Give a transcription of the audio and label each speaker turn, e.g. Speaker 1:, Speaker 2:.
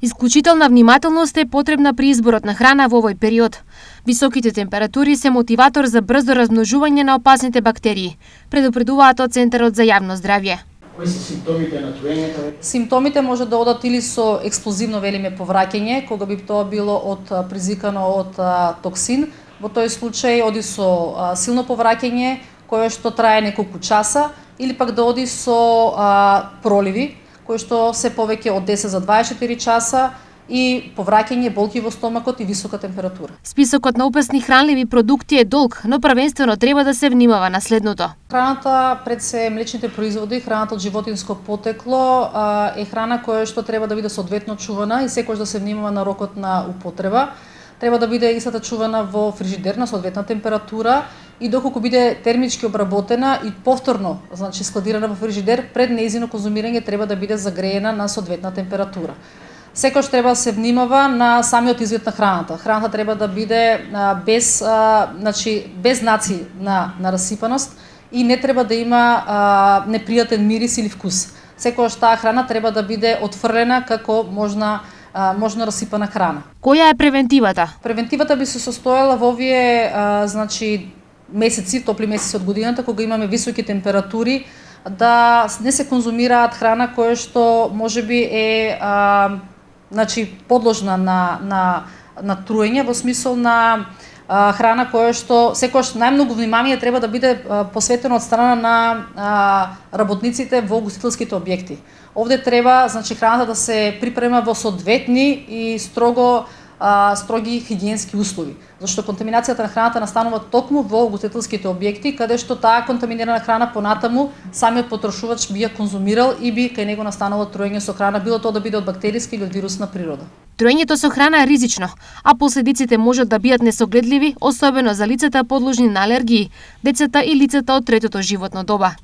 Speaker 1: Исклучителна внимателност е потребна при изборот на храна во овој период. Високите температури се мотиватор за брзо размножување на опасните бактерии, предупредуваат од Центарот за јавно здравје.
Speaker 2: Кои се симптомите на труењето?
Speaker 3: Симптомите може да одат или со експлозивно велиме повраќање, кога би тоа било предизвикано од токсин. Во тој случај оди со силно повраќање кое што трае неколку часа, или пак да оди со проливи кои што се повеќе од 10 за 24 часа и повраќање, болки во стомакот и висока температура.
Speaker 1: Списокот на опасни хранливи продукти е долг, но првенствено треба да се внимава на следното.
Speaker 3: Храната пред се млечните производи, храната од животинско потекло е храна која што треба да биде соодветно чувана и секогаш да се внимава на рокот на употреба. Треба да биде истата чувана во фрижидер на соодветна температура и доколку биде термички обработена и повторно, значи складирана во фрижидер, пред нејзино конзумирање треба да биде загреена на соодветна температура. Секогаш треба да се внимава на самиот изглед на храната. Храната треба да биде без знаци на расипаност и не треба да има непријатен мирис или вкус. Секогаш таа храна треба да биде отфрлена како можно расипана храна.
Speaker 1: Која е превентивата?
Speaker 3: Превентивата би се состоела во овие месеци, топли месеци од годината, кога имаме високи температури, да не се конзумираат храна која што можеби е подложна на труење, во смисол на храна која што секогаш најмногу внимание треба да биде посветено од страна на работниците во угостителските објекти. Овде треба, храната да се припрема во соодветни и строги хигиенски услови, зашто контаминацијата на храната настанува токму во угостителските објекти, каде што таа контаминирана храна понатаму самиот потрошувач би ја конзумирал и би кај него настанало труење со храна, било тоа да биде од бактериска или од вирусна природа.
Speaker 1: Труењето со храна е ризично, а последиците можат да бидат несогледливи, особено за лицата подложни на алергии, децата и лицата од третото животно доба.